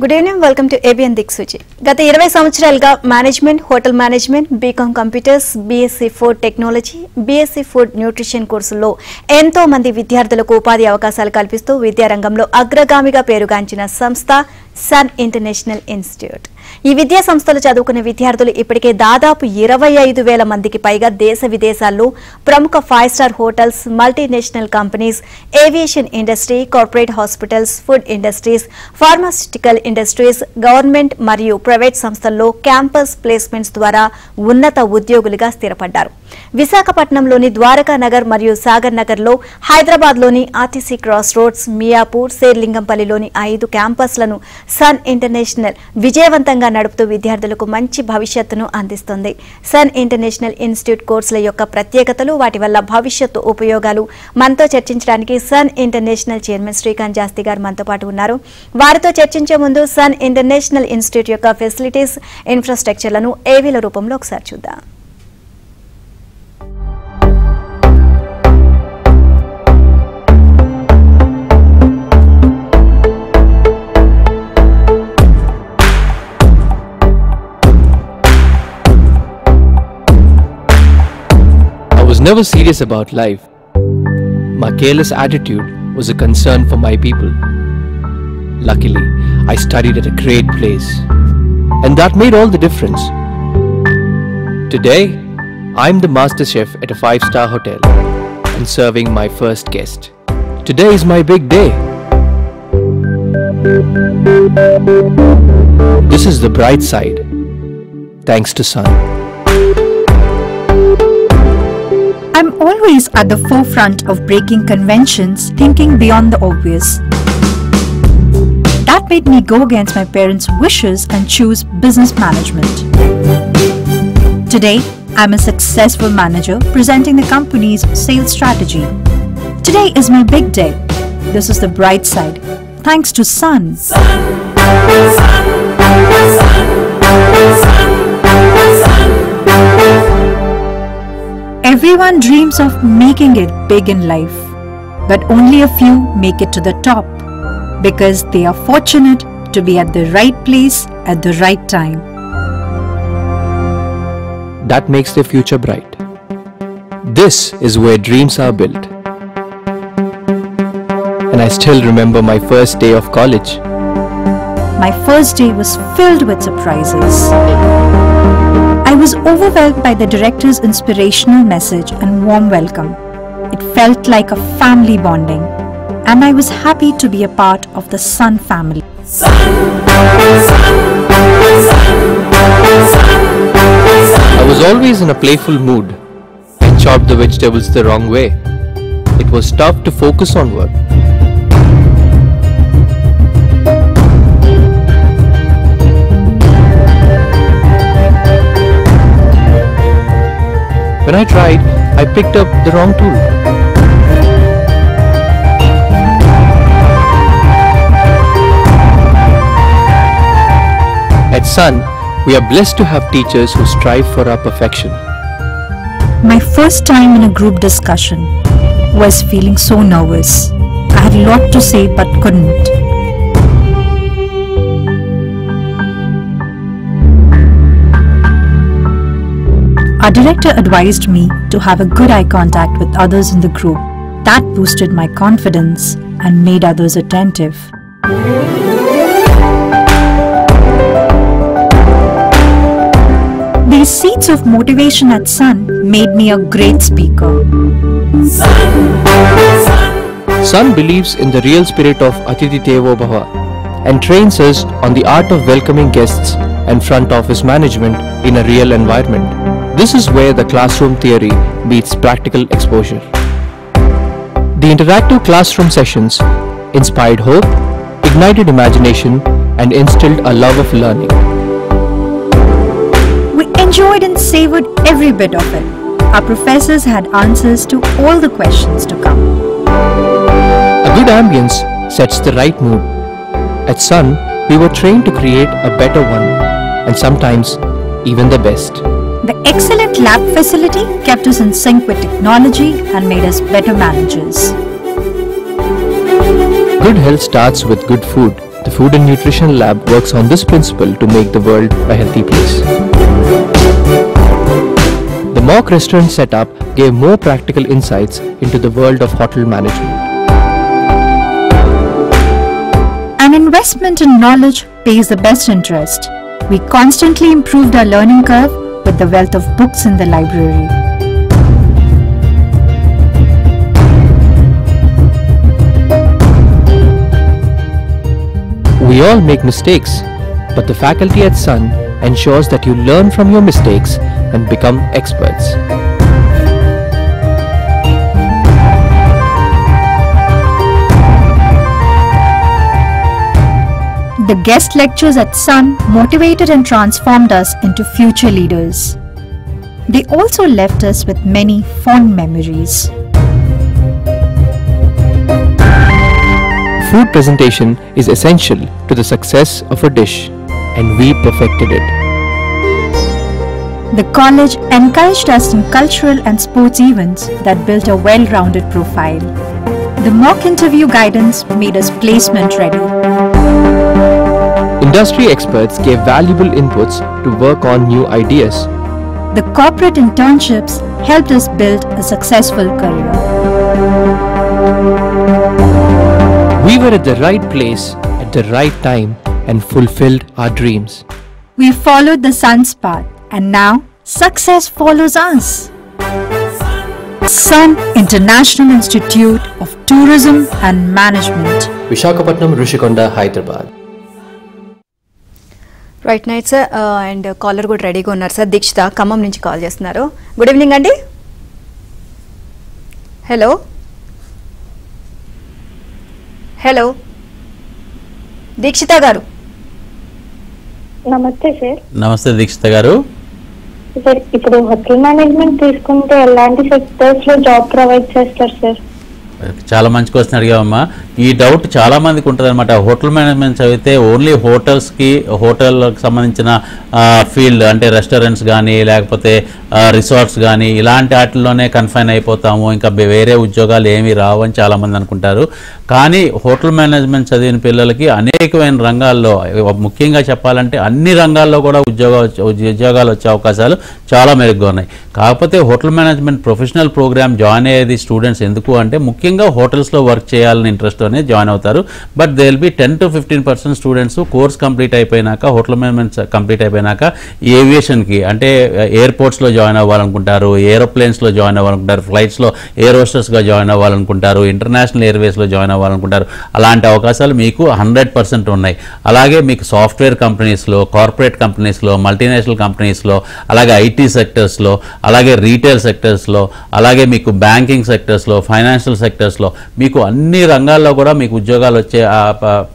Good evening, welcome to ABN దిక్సూచి. గత 20 సంవత్సరాలుగా management, hotel management, BCom computers, BSc food technology, BSc food nutrition కోర్సుల్లో ఎంతో మంది విద్యార్థులకు ఉపాధి అవకాశాలు కల్పిస్తూ విద్యారంగంలో అగ్రగామిగా పేరుగాంచిన సంస్థ సన్ ఇంటర్నేషనల్ ఇన్స్టిట్యూట్. ఈ విద్యా సంస్థలు చదువుకునే విద్యార్థులు ఇప్పటికే దాదాపు 25,000 మందికి పైగా దేశ విదేశాల్లో ప్రముఖ 5 star hotels, multinational companies, aviation industry, corporate hospitals, food industries, pharmaceutical industries, government మరియు ప్రైవేట్ సంస్థల్లో క్యాంపస్ ప్లేస్మెంట్స్ ద్వారా ఉన్నత ఉద్యోగులుగా స్థిరపడ్డారు. విశాఖపట్నంలోని ద్వారకా నగర్ మరియు సాగర్ నగర్లో, హైదరాబాద్లోని ఆర్టీసీ క్రాస్ రోడ్స్, మియాపూర్, శేర్లింగంపల్లిలోని 5 క్యాంపస్లను సన్ ఇంటర్నేషనల్ విజయవంతంగా నడుపుతూ విద్యార్థులకు మంచి భవిష్యత్తును అందిస్తుంది. సన్ ఇంటర్నేషనల్ ఇన్స్టిట్యూట్ కోర్సుల యొక్క ప్రత్యేకతలు, వాటి వల్ల భవిష్యత్తు ఉపయోగాలు మనతో చర్చించడానికి సన్ ఇంటర్నేషనల్ చైర్మన్ శ్రీకాంత్ జాస్తి గారు మనతో పాటు ఉన్నారు. వారితో చర్చించే ముందు సన్ ఇంటర్నేషనల్ ఇన్స్టిట్యూట్ యొక్క ఫెసిలిటీస్, ఇన్ఫ్రాస్ట్రక్చర్లను ఏవీల రూపంలో ఒకసారి చూద్దాం. Never serious about life. My careless attitude was a concern for my people. Luckily, I studied at a great place, and that made all the difference. Today, I'm the master chef at a 5-star hotel and serving my first guest. Today is my big day. This is the bright side, thanks to Sun. I'm always at the forefront of breaking conventions, thinking beyond the obvious. That made me go against my parents' wishes and choose business management. Today, I'm a successful manager presenting the company's sales strategy. Today is my big day. This is the bright side, thanks to Sun. Everyone dreams of making it big in life, but only a few make it to the top because they are fortunate to be at the right place at the right time. That makes their future bright. This is where dreams are built. And I still remember my first day of college. My first day was filled with surprises. I was overwhelmed by the director's inspirational message and warm welcome. It felt like a family bonding, and I was happy to be a part of the Sun family. I was always in a playful mood and chopped the vegetables the wrong way. It was tough to focus on work. When I tried, I picked up the wrong tool. At Sun, we are blessed to have teachers who strive for our perfection. My first time in a group discussion was feeling so nervous. I had a lot to say but couldn't. Our director advised me to have a good eye contact with others in the group. That boosted my confidence and made others attentive. These seeds of motivation at Sun made me a great speaker. Sun believes in the real spirit of Atithi Devo Bhava and trains us on the art of welcoming guests and front office management in a real environment. This is where the classroom theory meets practical exposure. The interactive classroom sessions inspired hope, ignited imagination, and instilled a love of learning. We enjoyed and savored every bit of it. Our professors had answers to all the questions to come. A good ambience sets the right mood. At Sun, we were trained to create a better one, and sometimes even the best. The excellent lab facility kept us in sync with technology and made us better managers. Good health starts with good food, The Food and Nutrition Lab works on this principle to make the world a healthy place. The mock restaurant setup gave more practical insights into the world of hotel management. An investment in knowledge pays the best interest. We constantly improved our learning curve with the wealth of books in the library. We all make mistakes, but the faculty at Sun ensures that you learn from your mistakes and become experts. The guest lectures at Sun motivated and transformed us into future leaders. They also left us with many fond memories. Food presentation is essential to the success of a dish, and we perfected it. The college encouraged us in cultural and sports events that built a well-rounded profile. The mock interview guidance made us placement ready. Industry experts gave valuable inputs to work on new ideas. The corporate internships helped us build a successful career. We were at the right place at the right time and fulfilled our dreams. We followed the Sun's path, and now success follows us. Sun International Institute of Tourism and Management. Visakhapatnam, Rishikonda, Hyderabad. Right night sir. And caller కూడా రెడీగా ఉన్నారు sir. Dikshita Khammam నుంచి call చేస్తున్నారు. Good evening అండి. Hello hello Dikshita గారు. నమస్తే sir. నమస్తే దీక్షిత గారు. సార్ ఇప్పుడు హోటల్ మేనేజ్మెంట్ తీసుకుంటే ఎలాంటి సెక్టర్స్ లో జాబ్ ప్రొవైడ్ చేస్తారు సార్? చాలా మంచి క్వశ్చన్ అడిగామమ్మా. ఈ డౌట్ చాలా మందికి ఉంటుంది అనమాట. హోటల్ మేనేజ్మెంట్ చదివితే ఓన్లీ హోటల్స్కి హోటల్కి సంబంధించిన ఫీల్డ్ అంటే రెస్టారెంట్స్ కానీ లేకపోతే రిసార్ట్స్ కానీ ఇలాంటి వాటిల్లోనే కన్ఫైన్ అయిపోతాము, ఇంకా వేరే ఉద్యోగాలు ఏమీ రావు అని చాలామంది అనుకుంటారు. కానీ హోటల్ మేనేజ్మెంట్ చదివిన పిల్లలకి అనేకమైన రంగాల్లో, ముఖ్యంగా చెప్పాలంటే అన్ని రంగాల్లో కూడా ఉద్యోగాలు వచ్చే అవకాశాలు చాలా మెరుగ్గా ఉన్నాయి. కాకపోతే hotel management professional programme join అయ్యేది స్టూడెంట్స్ ఎందుకు అంటే ముఖ్యంగా హోటల్స్లో వర్క్ చేయాలని ఇంట్రెస్ట్ అనేది జాయిన్ అవుతారు. But they will be 10 to 15% students course complete అయిపోయినాక, హోటల్ మేనేజ్మెంట్ కంప్లీట్ అయిపోయినాక ఏవియేషన్కి అంటే ఎయిర్పోర్ట్స్లో జాయిన్ అవ్వాలనుకుంటారు, ఏరోప్లేన్స్లో జాయిన్ అవ్వాలనుకుంటారు, ఫ్లైట్స్లో ఎయిర్ హోస్టర్స్గా జాయిన్ అవ్వాలనుకుంటారు, ఇంటర్నేషనల్ ఎయిర్వేస్లో జాయిన్ అవ్వాలనుకుంటారు. అలాంటి అవకాశాలు మీకు 100% ఉన్నాయి. అలాగే మీకు సాఫ్ట్వేర్ కంపెనీస్లో, కార్పొరేట్ కంపెనీస్లో, మల్టీనేషనల్ కంపెనీస్లో, అలాగే ఐటీ సెక్టర్స్లో, అలాగే రీటైల్ సెక్టర్స్లో, అలాగే మీకు బ్యాంకింగ్ సెక్టర్స్లో, ఫైనాన్షియల్ సెక్టర్స్లో మీకు అన్ని రంగాల్లో కూడా మీకు ఉద్యోగాలు వచ్చే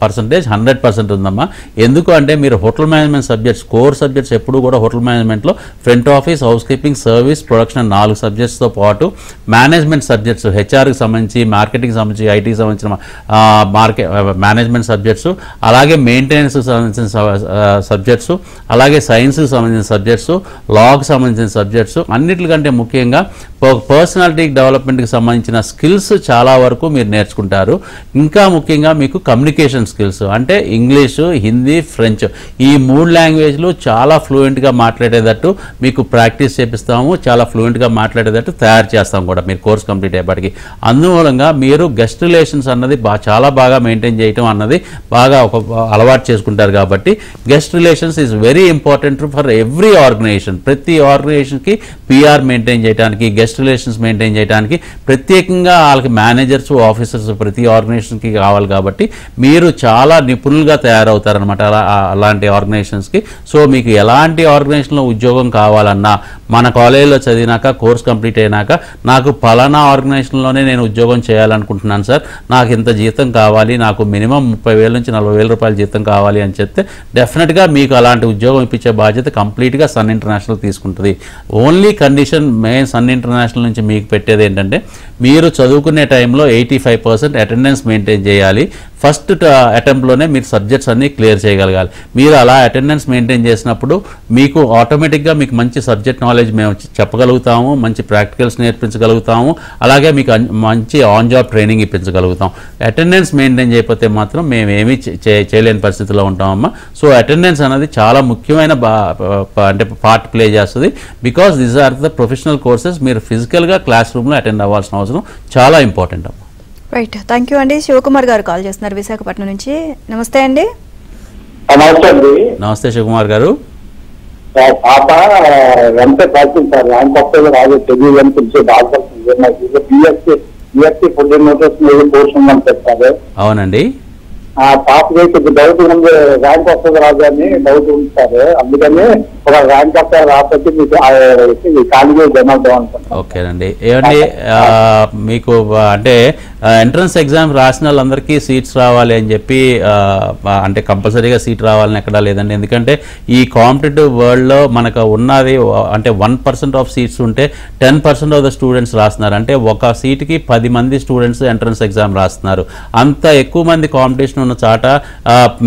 పర్సంటేజ్ 100% ఉందమ్మా. ఎందుకు అంటే మీరు hotel management subjects, core subjects ఎప్పుడు కూడా హోటల్ మేనేజ్మెంట్లో front office, house keeping, service, production 4 సబ్జెక్ట్స్తో పాటు మేనేజ్మెంట్ సబ్జెక్ట్స్, హెచ్ఆర్కి సంబంధించి, మార్కెటింగ్కి సంబంధించి, ఐటీకి సంబంధించిన మేనేజ్మెంట్ సబ్జెక్ట్స్, అలాగే మెయింటెనెన్స్కి సంబంధించిన సబ్జెక్ట్స్, అలాగే సైన్స్కి సంబంధించిన సబ్జెక్ట్స్, లాకి సంబంధించిన సబ్జెక్ట్స్, అన్నిటికంటే ముఖ్యంగా పర్సనాలిటీ డెవలప్మెంట్కి సంబంధించిన స్కిల్స్ చాలా వరకు మీరు నేర్చుకుంటారు. ఇంకా ముఖ్యంగా మీకు కమ్యూనికేషన్ స్కిల్స్ అంటే ఇంగ్లీషు, హిందీ, ఫ్రెంచ్ ఈ 3 లాంగ్వేజ్లు చాలా ఫ్లూయెంట్గా మాట్లాడేటట్టు మీకు ప్రాక్టీస్ చేపిస్తాము, చాలా ఫ్లూయెంట్గా మాట్లాడేటట్టు తయారు చేస్తాం కూడా మీరు కోర్స్ కంప్లీట్ అయ్యేపటికి. అందుమూలంగా మీరు గెస్ట్ రిలేషన్స్ అన్నది చాలా బాగా మెయింటైన్ చేయటం అన్నది బాగా ఒక అలవాటు చేసుకుంటారు. కాబట్టి guest relations is very important for every organisation. ప్రతి ఆర్గనైజేషన్కి పిఆర్ మెయింటైన్ చేయడానికి, గెస్ట్ రిలేషన్స్ మెయింటైన్ చేయడానికి ప్రత్యేకంగా వాళ్ళకి మేనేజర్స్, ఆఫీసర్స్ ప్రతి ఆర్గనైజేషన్కి కావాలి. కాబట్టి మీరు చాలా నిపుణులుగా తయారవుతారనమాట అలాంటి ఆర్గనైజేషన్స్కి. సో మీకు ఎలాంటి ఆర్గనైజేషన్లో ఉద్యోగం కావాలన్నా మన కాలేజీలో చదివినాక, కోర్స్ కంప్లీట్ అయినాక నాకు పలానా ఆర్గనైజేషన్లోనే నేను ఉద్యోగం చేయాలనుకుంటున్నాను సార్, నాకు ఇంత జీతం కావాలి, నాకు మినిమం 30,000 నుంచి 40,000 రూపాయల జీతం కావాలి అని చెప్తే డెఫినెట్గా మీకు అలాంటి ఉద్యోగం ఇప్పించే బాధ్యత కంప్లీట్గా సన్ ఇంటర్నేషనల్ తీసుకుంటుంది. Only condition main Sun International నుంచి మీకు పెట్టేది ఏంటంటే మీరు చదువుకునే టైంలో 85% అటెండెన్స్ మెయింటైన్ చేయాలి. ఫస్ట్ అటెంప్ట్లోనే మీరు సబ్జెక్ట్స్ అన్నీ క్లియర్ చేయగలగాలి. మీరు అలా అటెండెన్స్ మెయింటైన్ చేసినప్పుడు మీకు ఆటోమేటిక్గా మీకు మంచి సబ్జెక్ట్ నాలెడ్జ్ మేము చెప్పగలుగుతాము, మంచి ప్రాక్టికల్స్ నేర్పించగలుగుతాము, అలాగే మీకు మంచి ఆన్ జాబ్ ట్రైనింగ్ ఇప్పించగలుగుతాం. అటెండెన్స్ మెయింటైన్ చేయకపోతే మాత్రం మేము ఏమీ చేయలేని పరిస్థితిలో ఉంటామమ్మా. సో అటెండెన్స్ అనేది చాలా ముఖ్యమైన అంటే పార్ట్ ప్లే చేస్తుంది. Because these are the professional courses. మీరు ఫిజికల్గా క్లాస్ రూమ్లో అటెండ్ అవ్వాల్సిన అవసరం చాలా ఇంపార్టెంట్ అమ్మా. రైట్, థ్యాంక్ యూ అండి. శివకుమార్ గారు కాల్ చేస్తున్నారు విశాఖపట్నం నుంచి. నమస్తే అండి. నమస్తే అండి. నమస్తే శివకుమార్ గారు. పాప ఎంతో ప్రాక్టీస్ సార్ ర్యాంక్ వస్తుంది రాజు తెలియదు అని తెలిసి బాధపడుతుంది. నాకు బిఎస్సీ ఫుడ్ న్యూట్రిషన్ కోర్స్ ఉందని చెప్తారు. అవునండి. ఆ పాపకి కొద్ది డౌట్ ఉంది, ర్యాంక్ వస్తుంది రాజు అని డౌట్ ఉంటారు. అందుకని ఒక ర్యాంక్ వస్తుంది రాకపోతే మీకు ఖాళీగా జమాద్దాం అనుకుంటున్నాను. ఓకేనండి. ఏమండి మీకు అంటే ఎంట్రన్స్ ఎగ్జామ్ రాసిన వాళ్ళందరికీ సీట్స్ రావాలి అని చెప్పి అంటే కంపల్సరీగా సీట్ రావాలని ఎక్కడా లేదండి. ఎందుకంటే ఈ కాంపిటేటివ్ వరల్డ్లో మనకు ఉన్నది అంటే 1% ఆఫ్ సీట్స్ ఉంటే 10% ఆఫ్ ద స్టూడెంట్స్ రాస్తున్నారు. అంటే ఒక సీట్కి 10 మంది స్టూడెంట్స్ ఎంట్రన్స్ ఎగ్జామ్ రాస్తున్నారు. అంత ఎక్కువ మంది కాంపిటీషన్ ఉన్న చాట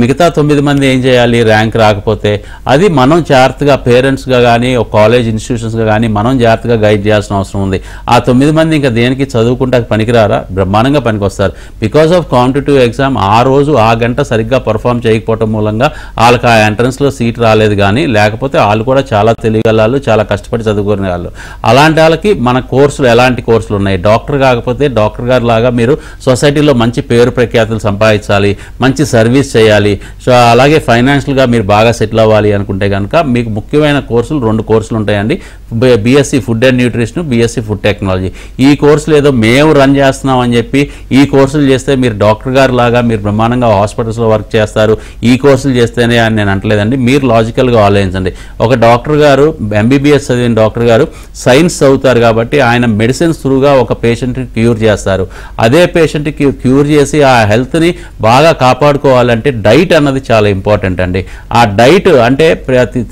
మిగతా 9 మంది ఏం చేయాలి ర్యాంక్ రాకపోతే? అది మనం జాగ్రత్తగా పేరెంట్స్గా కానీ ఒక కాలేజ్ ఇన్స్టిట్యూషన్స్గా కానీ మనం జాగ్రత్తగా గైడ్ చేయాల్సిన అవసరం ఉంది. ఆ 9 మంది ఇంకా దేనికి చదువుకుంటా పనికిరారా? బ్రహ్మాండంగా పనికొస్తారు. బికాస్ ఆఫ్ కాంపిటేటివ్ ఎగ్జామ్ ఆ రోజు ఆ గంట సరిగ్గా పర్ఫామ్ చేయకపోవటం మూలంగా వాళ్ళకి ఆ ఎంట్రన్స్లో సీట్ రాలేదు. కానీ లేకపోతే వాళ్ళు కూడా చాలా తెలియగలరు, చాలా కష్టపడి చదువుకునే వాళ్ళు. అలాంటి వాళ్ళకి మన కోర్సులు ఎలాంటి కోర్సులు ఉన్నాయి? డాక్టర్ కాకపోతే డాక్టర్ గారు లాగా మీరు సొసైటీలో మంచి పేరు ప్రఖ్యాతులు సంపాదించాలి, మంచి సర్వీస్ చేయాలి. సో అలాగే ఫైనాన్షియల్గా మీరు బాగా సెటిల్ అవ్వాలి అనుకుంటే కనుక మీకు ముఖ్యమైన కోర్సులు 2 కోర్సులు ఉంటాయండి. BSc food and nutrition, BSc food technology. ఈ కోర్సులు ఏదో మేము రన్ చేస్తున్నాం అని చెప్పి ఈ కోర్సులు చేస్తే మీరు డాక్టర్ గారు లాగా మీరు బ్రహ్మాండంగా హాస్పిటల్స్లో వర్క్ చేస్తారు, ఈ కోర్సులు చేస్తేనే అని నేను అంటలేదండి. మీరు లాజికల్గా ఆలోచించండి. ఒక డాక్టర్ గారు ఎంబీబీఎస్ చదివిన డాక్టర్ గారు సైన్స్ చదువుతారు కాబట్టి ఆయన మెడిసిన్స్ త్రూగా ఒక పేషెంట్ని క్యూర్ చేస్తారు. అదే పేషెంట్కి క్యూర్ చేసి ఆ హెల్త్ని బాగా కాపాడుకోవాలంటే డైట్ అన్నది చాలా ఇంపార్టెంట్ అండి. ఆ డైట్ అంటే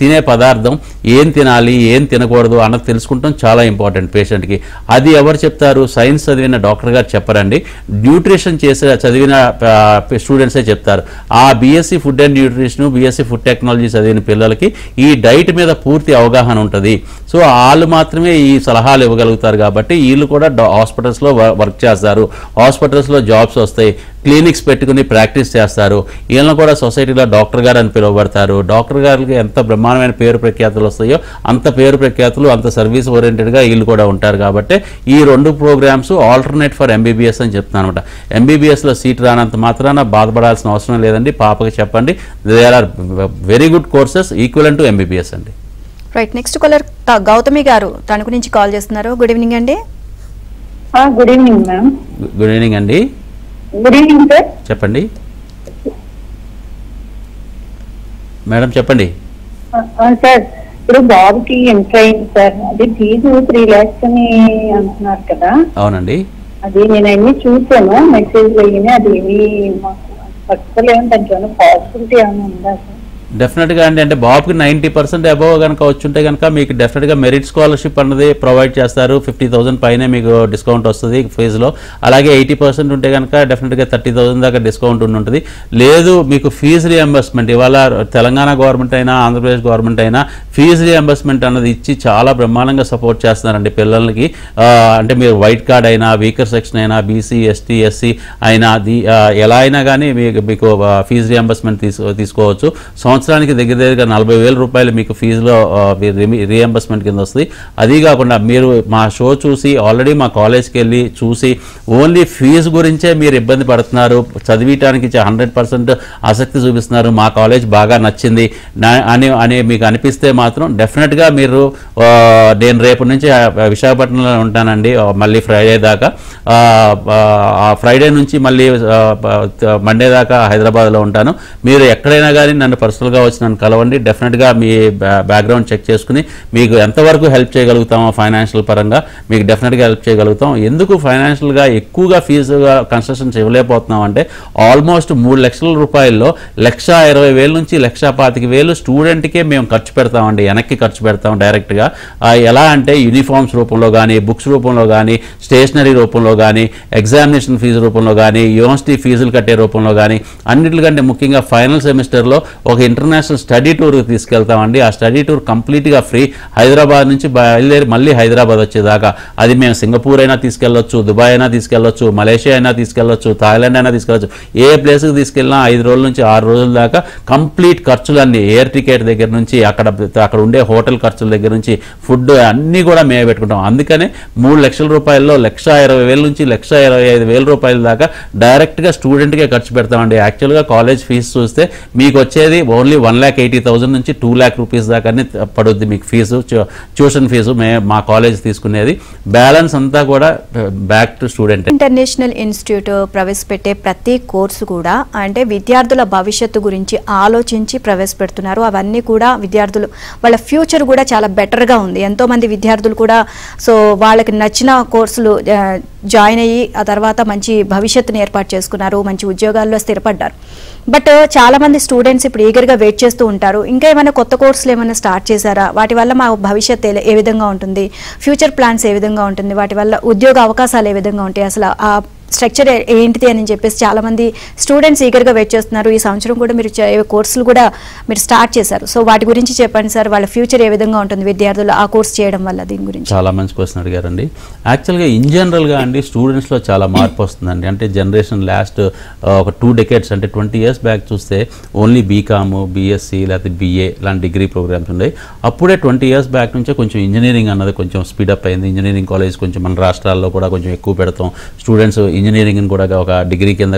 తినే పదార్థం ఏం తినాలి ఏం తినకూడదు అన్నది తెలుసుకుంటాం చాలా ఇంపార్టెంట్ పేషెంట్కి. అది ఎవరు చెప్తారు? సైన్స్ చదివిన డాక్టర్ గారు చెప్పరండి, న్యూట్రిషన్ చదివిన స్టూడెంట్సే చెప్తారు. ఆ BSc food and nutrition, BSc food technology చదివిన పిల్లలకి ఈ డైట్ మీద పూర్తి అవగాహన ఉంటుంది. సో వాళ్ళు మాత్రమే ఈ సలహాలు ఇవ్వగలుగుతారు. కాబట్టి వీళ్ళు కూడా హాస్పిటల్స్లో వర్క్ చేస్తారు, హాస్పిటల్స్లో జాబ్స్ వస్తాయి, క్లినిక్స్ పెట్టుకుని ప్రాక్టీస్ చేస్తారు. వీళ్ళని కూడా సొసైటీలో డాక్టర్ గారు అని పిలువబడతారు. డాక్టర్ గారికి ఎంత బ్రహ్మాండమైన పేరు ప్రఖ్యాతులు వస్తాయో అంత పేరు ప్రఖ్యాతులు, అంత సర్వీస్ ఓరియంటెడ్గా వీళ్ళు కూడా ఉంటారు. కాబట్టి ఈ 2 ప్రోగ్రామ్స్ ఆల్టర్నేట్ ఫర్ ఎంబీబీఎస్ అని చెప్తాను అనమాట. ఎంబీబీఎస్లో సీట్ రానంత మాత్రాన బాధపడాల్సిన అవసరం లేదండి. పాపకి చెప్పండి, there are very good courses equivalent to MBBS అండి. Right, next caller Gautami garu Tanuku నుంచి కాల్ చేస్తున్నారు. గుడ్ ఈవినింగ్ అండి. Good evening ma'am. Good evening అండి. Good evening sir. చెప్పండి మేడం, చెప్పండి. సార్ ఇప్పుడు బాబుకి ఎంటర్ అయింది సార్, అది ఫీజు 3 lakhs అని అంటున్నారు కదా? అవునండి. అది నేను అన్ని చూసాను, మెసేజ్ వెళ్ళినాయి. అది ఏమి మాకు పట్టుకోలేము, దానికి ఏమైనా పాసిబిలిటీ ఏమైనా ఉందా సార్? డెఫినెట్గా అండి. అంటే బాబుకి 90% అబవ్ కనుక వచ్చుంటే కనుక మీకు డెఫినెట్గా మెరిట్ స్కాలర్షిప్ అన్నది ప్రొవైడ్ చేస్తారు. 50,000 పైనే మీకు డిస్కౌంట్ వస్తుంది ఫీజులో. అలాగే 80% ఉంటే కనుక డెఫినెట్గా 30,000 దాకా డిస్కౌంట్ ఉంటుంది. లేదు మీకు ఫీజు రియంబర్స్మెంట్, ఇవాళ తెలంగాణ గవర్నమెంట్ అయినా ఆంధ్రప్రదేశ్ గవర్నమెంట్ అయినా ఫీజు రియంబర్స్మెంట్ అన్నది ఇచ్చి చాలా బ్రహ్మాండంగా సపోర్ట్ చేస్తున్నారండి పిల్లలకి. అంటే మీరు వైట్ కార్డ్ అయినా, వీకర్ సెక్షన్ అయినా, బీసీ, ఎస్టీ, ఎస్సీ అయినా ఎలా అయినా కానీ మీకు ఫీజు రియంబర్స్మెంట్ తీసుకోవచ్చు. సంవత్సరానికి దగ్గరగా 40,000 రూపాయలు మీకు ఫీజులో రీఎంబర్స్మెంట్ కింద వస్తుంది. అది కాకుండా మీరు మా షో చూసి ఆల్రెడీ మా కాలేజ్కి వెళ్ళి చూసి ఓన్లీ ఫీజు గురించే మీరు ఇబ్బంది పడుతున్నారు, చదివించడానికి 100% ఆసక్తి చూపిస్తున్నారు, మా కాలేజ్ బాగా నచ్చింది అని మీకు అనిపిస్తే మాత్రం డెఫినెట్గా మీరు నేను రేపు నుంచి విశాఖపట్నంలో ఉంటానండి మళ్ళీ ఫ్రైడే దాకా. ఫ్రైడే నుంచి మళ్ళీ మండే దాకా హైదరాబాద్లో ఉంటాను. మీరు ఎక్కడైనా కానీ నన్ను పర్సనల్గా వచ్చి నన్ను కలవండి. డెఫినెట్గా మీ బ్యాక్గ్రౌండ్ చెక్ చేసుకుని మీకు ఎంతవరకు హెల్ప్ చేయగలుగుతామో ఫైనాన్షియల్ పరంగా మీకు డెఫినెట్గా హెల్ప్ చేయగలుగుతాం. ఎందుకు ఫైనాన్షియల్గా ఎక్కువగా ఫీజుగా కన్స్ట్రక్షన్స్ ఇవ్వలేకపోతున్నాం అంటే ఆల్మోస్ట్ 3 లక్షల రూపాయల్లో 1,20,000 నుంచి 1,25,000 స్టూడెంట్కే మేము ఖర్చు పెడతామండి పెట్టమండి, వెనక్కి ఖర్చు పెడతాం డైరెక్ట్గా. ఎలా అంటే యూనిఫామ్స్ రూపంలో కానీ, బుక్స్ రూపంలో కానీ, స్టేషనరీ రూపంలో కానీ, ఎగ్జామినేషన్ ఫీజు రూపంలో కానీ, యూనివర్సిటీ ఫీజులు కట్టే రూపంలో కానీ, అన్నిటికంటే ముఖ్యంగా ఫైనల్ సెమిస్టర్లో ఒక ఇంటర్నేషనల్ స్టడీ టూర్కి తీసుకెళ్తామండి. ఆ స్టడీ టూర్ కంప్లీట్గా ఫ్రీ. హైదరాబాద్ నుంచి బయలుదేరి మళ్ళీ హైదరాబాద్ వచ్చేదాకా. అది మేము సింగపూర్ అయినా తీసుకెళ్ళొచ్చు, దుబాయ్ అయినా తీసుకెళ్ళొచ్చు, మలేషియా అయినా తీసుకెళ్ళొచ్చు, థాయిలాండ్ అయినా తీసుకెళ్ళొచ్చు. ఏ ప్లేస్కి తీసుకెళ్ళినా 5 రోజుల నుంచి 6 రోజుల దాకా కంప్లీట్ ఖర్చులన్నీ, ఎయిర్ టికెట్ దగ్గర నుంచి అక్కడ ఉండే హోటల్ ఖర్చుల దగ్గర నుంచి ఫుడ్ అన్నీ కూడా మేమే పెట్టుకుంటాం. అందుకనే 3 లక్షల రూపాయల్లో 1,20,000 నుంచి 1,25,000 రూపాయల దాకా డైరెక్ట్గా స్టూడెంట్కే ఖర్చు పెడతామండి. యాక్చువల్గా కాలేజ్ ఫీజు చూస్తే మీకు వచ్చేది ఓన్లీ 1,80,000 నుంచి 2 lakh రూపీస్ దాకానే పడుద్ది మీకు ఫీజు, ట్యూషన్ ఫీజు మా కాలేజ్ తీసుకునేది. బ్యాలెన్స్ అంతా కూడా back to student. International institute ప్రవేశపెట్టే ప్రతి కోర్సు కూడా అంటే విద్యార్థుల భవిష్యత్తు గురించి ఆలోచించి ప్రవేశపెడుతున్నారు. అవన్నీ కూడా విద్యార్థులు వాళ్ళ ఫ్యూచర్ కూడా చాలా బెటర్గా ఉంది. ఎంతోమంది విద్యార్థులు కూడా సో వాళ్ళకి నచ్చిన కోర్సులు జాయిన్ అయ్యి ఆ తర్వాత మంచి భవిష్యత్తుని ఏర్పాటు చేసుకున్నారు, మంచి ఉద్యోగాల్లో స్థిరపడ్డారు. బట్ చాలా మంది స్టూడెంట్స్ ఇప్పుడు ఈగర్గా వెయిట్ చేస్తూ ఉంటారు. ఇంకా ఏమైనా కొత్త కోర్సులు ఏమైనా స్టార్ట్ చేశారా, వాటి వల్ల మా భవిష్యత్తు ఏ విధంగా ఉంటుంది, ఫ్యూచర్ ప్లాన్స్ ఏ విధంగా ఉంటుంది, వాటి వల్ల ఉద్యోగ అవకాశాలు ఏ విధంగా ఉంటాయి, అసలు ఆ స్ట్రక్చర్ ఏంటిది అని చెప్పేసి చాలా మంది స్టూడెంట్స్ ఈగర్గా వెయిట్ చేస్తున్నారు. ఈ సంవత్సరం కూడా మీరు కోర్సులు కూడా మీరు స్టార్ట్ చేశారు. సో వాటి గురించి చెప్పండి సార్, వాళ్ళ ఫ్యూచర్ ఏ విధంగా ఉంటుంది విద్యార్థులు ఆ కోర్స్ చేయడం వల్ల, దీని గురించి. చాలా మంచి క్వశ్చన్ అడిగారండి. యాక్చువల్గా ఇన్ జనరల్గా అండి స్టూడెంట్స్లో చాలా మార్పు వస్తుందండి. అంటే జనరేషన్ లాస్ట్ ఒక 2 decades అంటే 20 years బ్యాక్ చూస్తే ఓన్లీ బీకామ్, బీఎస్సీ లేకపోతే బీఏ లాంటి డిగ్రీ ప్రోగ్రామ్స్ ఉన్నాయి. అప్పుడే 20 years బ్యాక్ నుంచే కొంచెం ఇంజనీరింగ్ అన్నది కొంచెం స్పీడప్ అయింది. ఇంజనీరింగ్ కాలేజ్ కొంచెం మన రాష్ట్రాల్లో కూడా కొంచెం ఎక్కువ పెడతాం. స్టూడెంట్స్ ఇంజనీరింగ్ కూడా ఒక డిగ్రీ కింద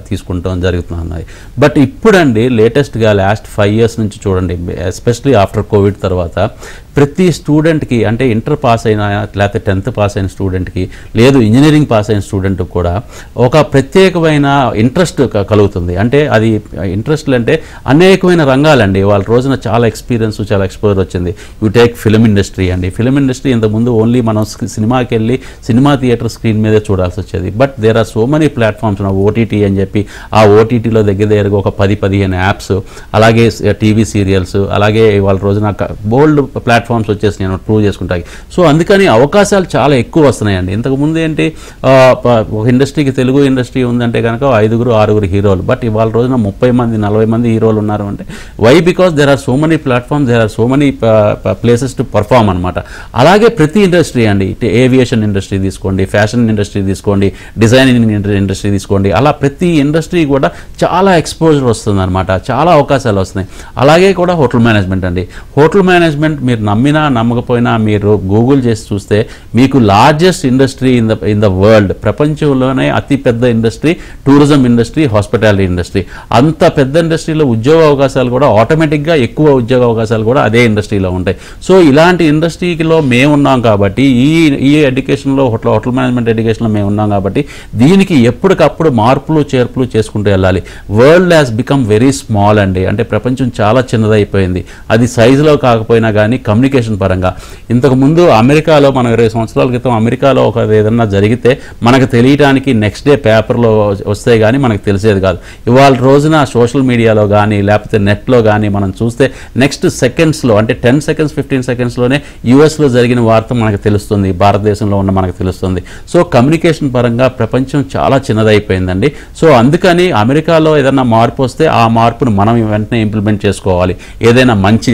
తీసుకుంటాం జరుగుతుంది. బట్ ఇప్పుడండి లేటెస్ట్గా లాస్ట్ 5 years నుంచి చూడండి, ఎస్పెషలీ ఆఫ్టర్ కోవిడ్ తర్వాత ప్రతి స్టూడెంట్కి అంటే ఇంటర్ పాస్ అయిన లేకపోతే 10th పాస్ అయిన స్టూడెంట్కి లేదు ఇంజనీరింగ్ పాస్ అయిన స్టూడెంట్కి కూడా ఒక ప్రత్యేకమైన ఇంట్రెస్ట్ కలుగుతుంది. అంటే అది ఇంట్రెస్ట్లు అంటే అనేకమైన రంగాలండి. వాళ్ళ రోజున చాలా ఎక్స్పీరియన్స్, చాలా ఎక్స్పోజర్ వచ్చింది. యూ టేక్ ఫిలిం ఇండస్ట్రీ అండి. ఫిలిం ఇండస్ట్రీ ఇంతకుముందు ఓన్లీ మనం సినిమాకి వెళ్ళి సినిమా థియేటర్ స్క్రీన్ మీదే చూడాల్సి వచ్చేది. But there are so many platforms, OTT అని చెప్పి ఆ ఓటీటీలో దగ్గరగా ఒక 10-15 యాప్స్, అలాగే టీవీ సీరియల్స్, అలాగే వాళ్ళ రోజున బోల్డ్ ప్లాట్ఫామ్స్ వచ్చేసి నేను ప్రూవ్ చేసుకుంటాయి. సో అందుకని అవకాశాలు చాలా ఎక్కువ వస్తున్నాయండి. ఇంతకుముందు ఏంటి ఒక ఇండస్ట్రీకి, తెలుగు ఇండస్ట్రీ ఉందంటే కనుక 5-6 హీరోలు. బట్ ఇవాళ రోజున 30 మంది 40 మంది హీరోలు ఉన్నారు అంటే why? Because there are so many platforms, there are so many places to perform అనమాట. అలాగే ప్రతి ఇండస్ట్రీ అండి, ఏవియేషన్ ఇండస్ట్రీ తీసుకోండి, ఫ్యాషన్ ఇండస్ట్రీ తీసుకోండి, డిజైనింగ్ ఇండస్ట్రీ తీసుకోండి, అలా ప్రతి ఇండస్ట్రీ కూడా చాలా ఎక్స్పోజర్ వస్తుంది అనమాట, చాలా అవకాశాలు వస్తున్నాయి. అలాగే కూడా హోటల్ మేనేజ్మెంట్ అండి. హోటల్ మేనేజ్మెంట్ మీరు నమ్మినా నమ్మకపోయినా మీరు గూగుల్ చేసి చూస్తే మీకు largest industry in the world, ప్రపంచంలోనే అతి పెద్ద industry tourism industry, hospitality industry. అంత పెద్ద ఇండస్ట్రీలో ఉద్యోగ అవకాశాలు కూడా ఆటోమేటిక్గా ఎక్కువ ఉద్యోగ అవకాశాలు కూడా అదే ఇండస్ట్రీలో ఉంటాయి. సో ఇలాంటి ఇండస్ట్రీలో మేము ఉన్నాం కాబట్టి, ఈ ఎడ్యుకేషన్లో హోటల్ మేనేజ్మెంట్ ఎడ్యుకేషన్లో మేము ఉన్నాం కాబట్టి దీనికి ఎప్పటికప్పుడు మార్పులు చేర్పులు చేసుకుంటూ వెళ్ళాలి. World has become very small అండి. అంటే ప్రపంచం చాలా చిన్నదైపోయింది. అది సైజులో కాకపోయినా కానీ కమ్యూనికేషన్ పరంగా. ఇంతకుముందు అమెరికాలో మనం 20 సంవత్సరాల క్రితం అమెరికాలో ఒక ఏదన్నా జరిగితే మనకు తెలియడానికి నెక్స్ట్ డే పేపర్లో వస్తే కానీ మనకు తెలిసేది కాదు. ఇవాళ రోజున సోషల్ మీడియాలో కానీ లేకపోతే నెట్లో కానీ మనం చూస్తే నెక్స్ట్ సెకండ్స్లో, అంటే 10 seconds 15 secondsలోనే యూఎస్లో జరిగిన వార్త మనకు తెలుస్తుంది, భారతదేశంలో ఉన్న మనకు తెలుస్తుంది. సో కమ్యూనికేషన్ పరంగా ప్రపంచం చాలా చిన్నదైపోయిందండి. సో అందుకని అమెరికాలో ఏదైనా మార్పు వస్తే ఆ మార్పును మనం వెంటనే ఇంప్లిమెంట్ చేసుకోవాలి, ఏదైనా మంచి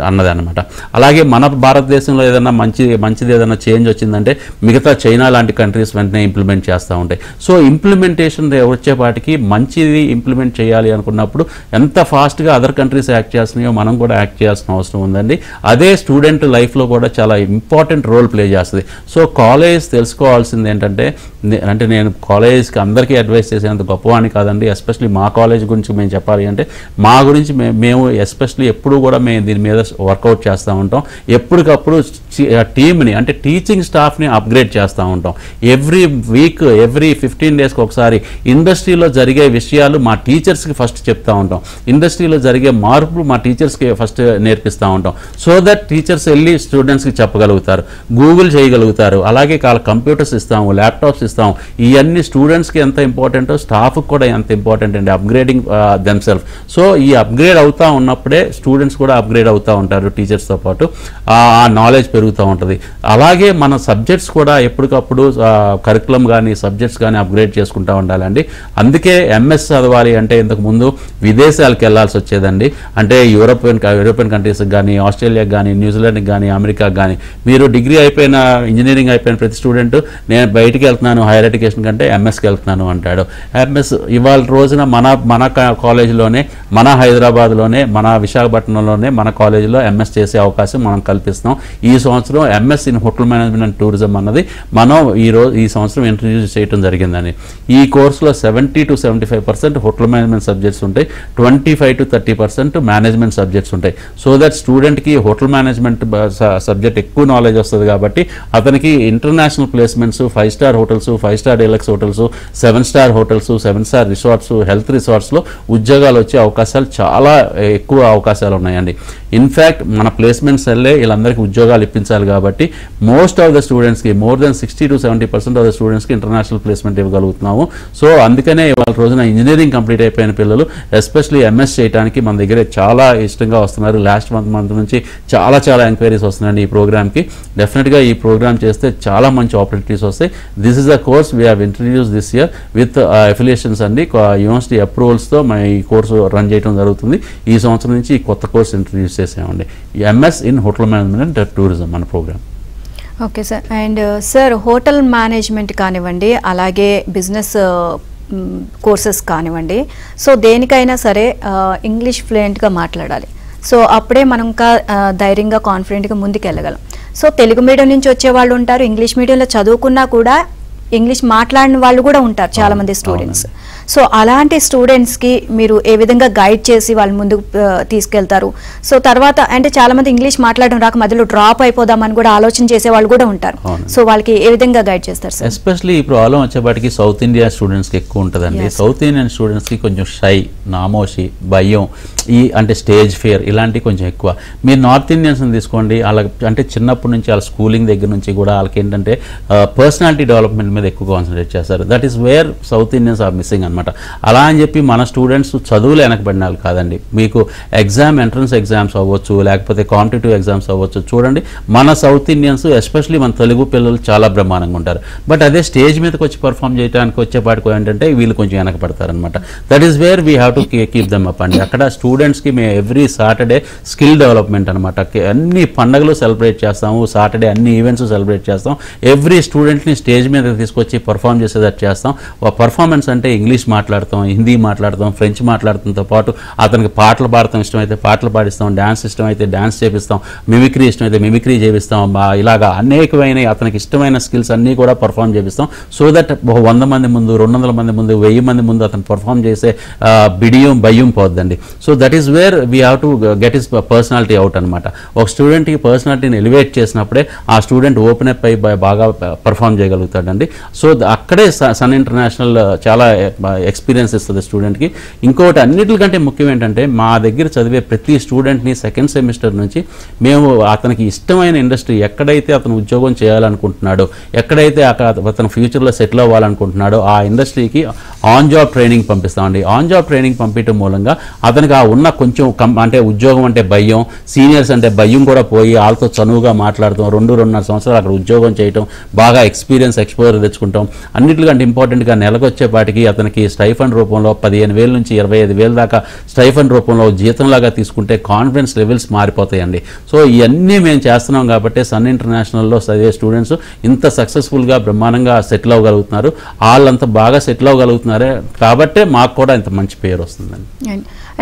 అన్నది అనమాట. అలాగే మన భారతదేశంలో ఏదైనా మంచిది ఏదైనా చేంజ్ వచ్చిందంటే మిగతా చైనా లాంటి కంట్రీస్ వెంటనే ఇంప్లిమెంట్ చేస్తూ ఉంటాయి. సో ఇంప్లిమెంటేషన్ వచ్చేపాటికి మంచిది ఇంప్లిమెంట్ చేయాలి అనుకున్నప్పుడు ఎంత ఫాస్ట్గా అదర్ కంట్రీస్ యాక్ట్ చేస్తున్నాయో మనం కూడా యాక్ట్ చేయాల్సిన అవసరం ఉందండి. అదే స్టూడెంట్ లైఫ్లో కూడా చాలా ఇంపార్టెంట్ రోల్ ప్లే చేస్తుంది. సో కాలేజ్ తెలుసుకోవాల్సింది ఏంటంటే, అంటే నేను కాలేజ్కి అందరికీ అడ్వైస్ చేసేంత గొప్పవాణి కాదండి. ఎస్పెషలీ మా కాలేజ్ గురించి మేము చెప్పాలి అంటే, మా గురించి మేము ఎస్పెషలీ ఎప్పుడూ కూడా మేము దీని మీద వర్కౌట్ చేస్తూ ఉంటాం. ఎప్పటికప్పుడు టీమ్ని అంటే టీచింగ్ స్టాఫ్ని అప్గ్రేడ్ చేస్తూ ఉంటాం. ఎవ్రీ వీక్ ఎవ్రీ 15 డేస్కి ఒకసారి ఇండస్ట్రీలో జరిగే విషయాలు మా టీచర్స్కి ఫస్ట్ చెప్తూ ఉంటాం. ఇండస్ట్రీలో జరిగే మార్పులు మా టీచర్స్కి ఫస్ట్ నేర్పిస్తూ ఉంటాం. సో దట్ టీచర్స్ వెళ్ళి స్టూడెంట్స్కి చెప్పగలుగుతారు, గూగుల్ చేయగలుగుతారు. అలాగే కంప్యూటర్స్ ఇస్తాము, ల్యాప్టాప్స్ ఇస్తాము. ఇవన్నీ స్టూడెంట్స్కి ఎంత ఇంపార్టెంటో స్టాఫ్కి కూడా ఎంత ఇంపార్టెంట్ అండి, అప్గ్రేడింగ్ దెమ్సెల్ఫ్. సో ఈ అప్గ్రేడ్ అవుతూ ఉన్నప్పుడే స్టూడెంట్స్ కూడా అప్గ్రేడ్ అవుతూ ఉంటారు టీచర్స్తో పాటు. ఆ నాలెడ్జ్ పెరుగుతూ ఉంటుంది. అలాగే మన సబ్జెక్ట్స్ కూడా ఎప్పటికప్పుడు కరికులం కానీ సబ్జెక్ట్స్ కానీ అప్గ్రేడ్ చేసుకుంటూ ఉండాలండి. అందుకే ఎంఎస్ చదవాలి అంటే ఇంతకుముందు విదేశాలకు వెళ్ళాల్సి వచ్చేదండి. అంటే యూరోపియన్ కంట్రీస్కి కానీ, ఆస్ట్రేలియాకి కానీ, న్యూజిలాండ్కి కానీ, అమెరికాకి కానీ. మీరు డిగ్రీ అయిపోయిన, ఇంజనీరింగ్ అయిపోయిన ప్రతి స్టూడెంట్ నేను బయటికి వెళ్తున్నాను హైయర్ ఎడ్యుకేషన్ కంటే ఎంఎస్కి వెళ్తున్నాను అంటాడు. ఎంఎస్ ఇవాళ రోజున మన కాలేజీలోనే, మన హైదరాబాద్లోనే, మన విశాఖపట్నంలోనే మన కాలేజీలో ఎంఎస్ చేసే అవకాశం మనం కల్పిస్తున్నాం. ఈ సంవత్సరం MS in hotel management and tourism అన్నది మనం ఈ సంవత్సరం ఇంట్రడ్యూస్ చేయడం జరిగిందని. ఈ కోర్సులో 70 to 75% హోటల్ మేనేజ్మెంట్ సబ్జెక్ట్స్ ఉంటాయి, 25 to 30% మేనేజ్మెంట్ సబ్జెక్ట్స్ ఉంటాయి. సో దట్ స్టూడెంట్కి హోటల్ మేనేజ్మెంట్ సబ్జెక్ట్ ఎక్కువ నాలెడ్జ్ వస్తుంది కాబట్టి అతనికి international placements, 5 star hotels, 5 star deluxe hotels, 7 star hotels, 7 star resorts, health రిసార్ట్స్లో ఉద్యోగాలు వచ్చే అవకాశాలు చాలా ఎక్కువ అవకాశాలు ఉన్నాయండి. ఇన్ఫ్యాక్ట్ మన ప్లేస్మెంట్స్ వెళ్ళే వీళ్ళందరికీ ఉద్యోగాలు ఇప్పించాలి కాబట్టి మోస్ట్ ఆఫ్ ద స్టూడెంట్స్కి, more than 60 to 70% of the స్టూడెంట్స్కి ఇంటర్నేషనల్ ప్లేస్మెంట్ ఇవ్వగలుగుతున్నాము. సో అందుకనే ఇవాళ రోజున ఇంజనీరింగ్ కంప్లీట్ అయిపోయిన పిల్లలు ఎస్పెషల్లీ ఎంఎస్ చేయడానికి మన దగ్గర చాలా ఇష్టంగా వస్తున్నారు. లాస్ట్ మంత్ నుంచి చాలా ఎంక్వైరీస్ వస్తున్నాయండి ఈ ప్రోగ్రామ్కి. డెఫినెట్గా ఈ ప్రోగ్రామ్ చేస్తే చాలా మంచి ఆపర్చునిటీస్ వస్తాయి. This is a course we have introduce this year with affiliations అండి. యూనివర్సిటీ అప్రూవల్స్తో మన ఈ కోర్సు రన్ చేయడం జరుగుతుంది. ఈ సంవత్సరం నుంచి ఈ కొత్త కోర్స్ ఇంట్రడ్యూస్ చేసామండి, MS in hotel management and tourism మన programme. Okay sir. And sir hotel management కానివ్వండి, అలాగే బిజినెస్ కోర్సెస్ కానివ్వండి, సో దేనికైనా సరే ఇంగ్లీష్ ఫ్లూయెంట్గా మాట్లాడాలి. సో అప్పుడే మనం ఇంకా ధైర్యంగా కాన్ఫిడెంట్గా ముందుకు వెళ్ళగలం. సో తెలుగు మీడియం నుంచి వచ్చే వాళ్ళు ఉంటారు, ఇంగ్లీష్ మీడియంలో చదువుకున్నా కూడా ఇంగ్లీష్ మాట్లాడిన వాళ్ళు కూడా ఉంటారు చాలా మంది స్టూడెంట్స్. సో అలాంటి స్టూడెంట్స్కి మీరు ఏ విధంగా గైడ్ చేసి వాళ్ళు ముందుకు తీసుకెళ్తారు? సో తర్వాత అంటే చాలా మంది ఇంగ్లీష్ మాట్లాడడం రాక మధ్యలో డ్రాప్ అయిపోదామని కూడా ఆలోచన చేసే వాళ్ళు కూడా ఉంటారు. సో వాళ్ళకి ఏ విధంగా గైడ్ చేస్తారు సార్? ఎస్పెషల్లీ ఈ ప్రాబ్లం వచ్చేపాటికి సౌత్ ఇండియా స్టూడెంట్స్కి ఎక్కువ ఉంటుందండి. సౌత్ ఇండియన్ స్టూడెంట్స్కి కొంచెం షై, నామోషి, భయం, అంటే స్టేజ్ ఫియర్ ఇలాంటివి కొంచెం ఎక్కువ. మీరు నార్త్ ఇండియన్స్ని తీసుకోండి, వాళ్ళకి అంటే చిన్నప్పటి నుంచి వాళ్ళ స్కూలింగ్ దగ్గర నుంచి కూడా వాళ్ళకి ఏంటంటే పర్సనాలిటీ డెవలప్మెంట్ మీద ఎక్కువ కాన్సన్ట్రేట్ చేస్తారు. That is where South Indians are missing అనమాట. అలా అని చెప్పి మన స్టూడెంట్స్ చదువులు వెనకబడిన వాళ్ళు కాదండి. మీకు ఎంట్రన్స్ ఎగ్జామ్స్ అవ్వచ్చు, లేకపోతే కాంపిటేటివ్ ఎగ్జామ్స్ అవ్వచ్చు. చూడండి మన సౌత్ ఇండియన్స్ ఎస్పెషల్లీ మన తెలుగు పిల్లలు చాలా బ్రహ్మాండంగా ఉంటారు. బట్ అదే స్టేజ్ మీదకి వచ్చి పర్ఫామ్ చేయడానికి వచ్చేపాటికి ఏంటంటే వీళ్ళు కొంచెం వెనకబడతారనమాట. That is where we have to keep them up అండి. అక్కడ స్టూడెంట్స్కి మేము ఎవ్రీ సాటర్డే స్కిల్ డెవలప్మెంట్ అనమాట. అన్ని పండుగలు సెలబ్రేట్ చేస్తాము, సాటర్డే అన్ని ఈవెంట్స్ సెలబ్రేట్ చేస్తాం. ఎవ్రీ స్టూడెంట్ని స్టేజ్ మీద తీసుకొచ్చి పర్ఫామ్ చేసేటట్టు చేస్తాం. పర్ఫార్మెన్స్ అంటే ఇంగ్లీష్ మాట్లాడతాం, హిందీ మాట్లాడతాం, ఫ్రెంచ్ మాట్లాడటంతో పాటు అతనికి పాటలు పాడతాం ఇష్టమైతే పాటలు పాడిస్తాం, డ్యాన్స్ ఇష్టమైతే డ్యాన్స్ చేపిస్తాం, మిమిక్రీ ఇష్టమైతే మిమిక్రీ చేపిస్తాం. ఇలాగా అనేకమైన అతనికి ఇష్టమైన స్కిల్స్ అన్నీ కూడా పర్ఫామ్ చేపిస్తాం. సో దట్ 100 మంది ముందు, 200 మంది ముందు, 1000 మంది ముందు అతను పర్ఫామ్ చేసే భయం పోద్దండి. So that is where we have to get his personality out అనమాట. ఒక స్టూడెంట్కి పర్సనాలిటీని ఎలివేట్ చేసినప్పుడే ఆ స్టూడెంట్ ఓపెన్ అప్ అయి బాగా పర్ఫామ్ చేయగలుగుతాడండి. సో అక్కడే సన్ ఇంటర్నేషనల్ చాలా ఎక్స్పీరియన్స్ ఇస్తుంది స్టూడెంట్కి. ఇంకోటి అన్నిటికంటే ముఖ్యం ఏంటంటే మా దగ్గర చదివే ప్రతి స్టూడెంట్ని సెకండ్ సెమిస్టర్ నుంచి మేము అతనికి ఇష్టమైన ఇండస్ట్రీ ఎక్కడైతే అతను ఉద్యోగం చేయాలనుకుంటున్నాడో, ఎక్కడైతే అతను ఫ్యూచర్లో సెటిల్ అవ్వాలనుకుంటున్నాడో ఆ ఇండస్ట్రీకి ఆన్ జాబ్ ట్రైనింగ్ పంపిస్తామండి. ఆన్ జాబ్ ట్రైనింగ్ పంపించడం మూలంగా అతనికి ఆ ఉన్న కొంచెం అంటే ఉద్యోగం అంటే భయం, సీనియర్స్ అంటే భయం కూడా పోయి వాళ్ళతో చనువుగా మాట్లాడతాం. 2-2.5 సంవత్సరాలు అక్కడ ఉద్యోగం చేయటం, బాగా ఎక్స్పీరియర్ తెచ్చుకుంటాం. అన్నిటికంటే ఇంపార్టెంట్గా నెలకొచ్చేపాటికి అతనికి స్టైఫండ్ రూపంలో 15,000 నుంచి 25,000 దాకా స్టైఫండ్ రూపంలో జీతంలాగా తీసుకుంటే కాన్ఫిడెన్స్ లెవెల్స్ మారిపోతాయండి. సో ఇవన్నీ మేము చేస్తున్నాం కాబట్టి సన్ ఇంటర్నేషనల్లో చదివే స్టూడెంట్స్ ఇంత సక్సెస్ఫుల్గా బ్రహ్మాండంగా సెటిల్ అవ్వగలుగుతున్నారు. వాళ్ళంతా బాగా సెటిల్ అవ్వగలుగుతున్నారే కాబట్టే మాకు కూడా ఇంత మంచి పేరు వస్తుందండి.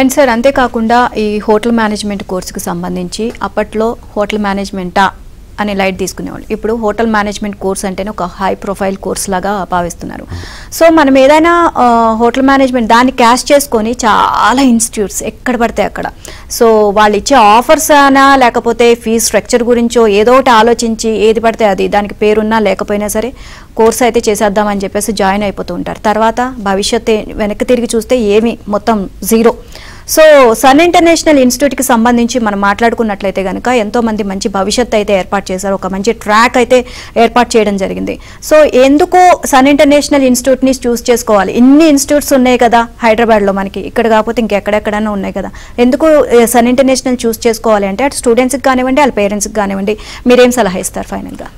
అండ్ సార్ అంతేకాకుండా ఈ హోటల్ మేనేజ్మెంట్ కోర్సుకు సంబంధించి అప్పట్లో హోటల్ మేనేజ్మెంటా అని లైట్ తీసుకునేవాళ్ళు. ఇప్పుడు హోటల్ మేనేజ్మెంట్ కోర్స్ అంటేనే ఒక హై ప్రొఫైల్ కోర్స్ లాగా భావిస్తున్నారు. సో మనం ఏదైనా హోటల్ మేనేజ్మెంట్ దాన్ని క్యాష్ చేసుకొని చాలా ఇన్స్టిట్యూట్స్ ఎక్కడ పడితే అక్కడ సో వాళ్ళు ఇచ్చే ఆఫర్స్ అనా లేకపోతే ఫీజ్ స్ట్రక్చర్ గురించో ఏదో ఒకటి ఆలోచించి ఏది పడితే అది దానికి పేరున్నా లేకపోయినా సరే కోర్స్ అయితే చేసేద్దామని చెప్పేసి జాయిన్ అయిపోతూ ఉంటారు. తర్వాత భవిష్యత్తు వెనక్కి తిరిగి చూస్తే ఏమి మొత్తం జీరో. సో సన్ ఇంటర్నేషనల్ ఇన్స్టిట్యూట్కి సంబంధించి మనం మాట్లాడుకున్నట్లయితే కనుక ఎంతో మంది మంచి భవిష్యత్తు అయితే ఏర్పాటు చేశారు, ఒక మంచి ట్రాక్ అయితే ఏర్పాటు చేయడం జరిగింది. సో ఎందుకు సన్ ఇంటర్నేషనల్ ఇన్స్టిట్యూట్ని చూస్ చేసుకోవాలి? ఇన్ని ఇన్స్టిట్యూట్స్ ఉన్నాయి కదా హైదరాబాద్లో, మనకి ఇక్కడ కాకపోతే ఇంకెక్కడెక్కడైనా ఉన్నాయి కదా, ఎందుకు సన్ ఇంటర్నేషనల్ చూస్ చేసుకోవాలి అంటే అటు స్టూడెంట్స్కి కానివ్వండి వాళ్ళ పేరెంట్స్కి కానివ్వండి మీరేం సలహా ఇస్తారు ఫైనల్గా?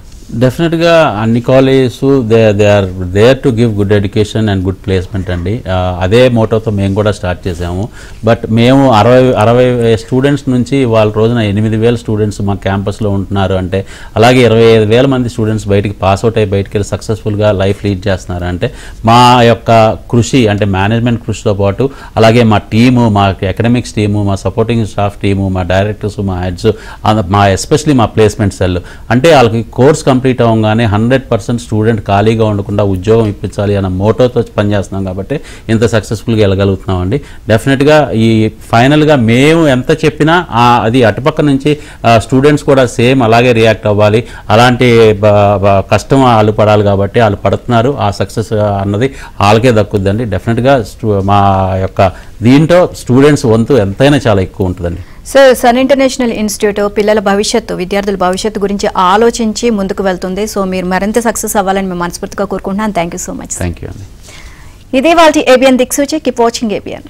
డెఫినెట్గా అన్ని colleges they are there to give good education and good placement అండి. అదే మోటోతో మేము కూడా స్టార్ట్ చేసాము. బట్ మేము 60 స్టూడెంట్స్ నుంచి వాళ్ళ రోజున 8,000 స్టూడెంట్స్ మా క్యాంపస్లో ఉంటున్నారు అంటే, అలాగే 25,000 మంది స్టూడెంట్స్ బయటికి పాస్అవుట్ అయ్యి బయటికి వెళ్ళి సక్సెస్ఫుల్గా లైఫ్ లీడ్ చేస్తున్నారు అంటే మా యొక్క కృషి అంటే మేనేజ్మెంట్ కృషితో పాటు అలాగే మా టీము, మా అకాడమిక్స్ టీము, మా సపోర్టింగ్ స్టాఫ్ టీము, మా డైరెక్టర్స్, మా హెడ్స్, మా ఎస్పెషలీ మా ప్లేస్మెంట్ సెల్ అంటే వాళ్ళకి కోర్స్ కంప్లీట్ అవ్వగానే 100% స్టూడెంట్ ఖాళీగా ఉండకుండా ఉద్యోగం ఇప్పించాలి అన్న మోటోతో పనిచేస్తున్నాం కాబట్టి ఇంత సక్సెస్ఫుల్గా వెళ్ళగలుగుతున్నాం అండి. డెఫినెట్గా ఈ ఫైనల్గా మేము ఎంత చెప్పినా అది అటుపక్క నుంచి స్టూడెంట్స్ కూడా సేమ్ అలాగే రియాక్ట్ అవ్వాలి, అలాంటి కష్టం వాళ్ళు పడాలి కాబట్టి వాళ్ళు పడుతున్నారు. ఆ సక్సెస్ అన్నది వాళ్ళకే దక్కుద్దండి. డెఫినెట్గా మా యొక్క దీంట్లో స్టూడెంట్స్ వంతు ఎంతైనా చాలా ఎక్కువ ఉంటుందండి. సార్ సన్ ఇంటర్నేషనల్ ఇన్స్టిట్యూట్ పిల్లల భవిష్యత్తు, విద్యార్థుల భవిష్యత్తు గురించి ఆలోచించి ముందుకు వెళ్తుంది. సో మీరు మరింత సక్సెస్ అవ్వాలని మేము మనస్ఫూర్తిగా కోరుకుంటున్నాను. Thank you so much. Thank you అండి. ఇదే వాళ్ళ ఏబిఎన్ దిక్సూచి. Keep watching ABN.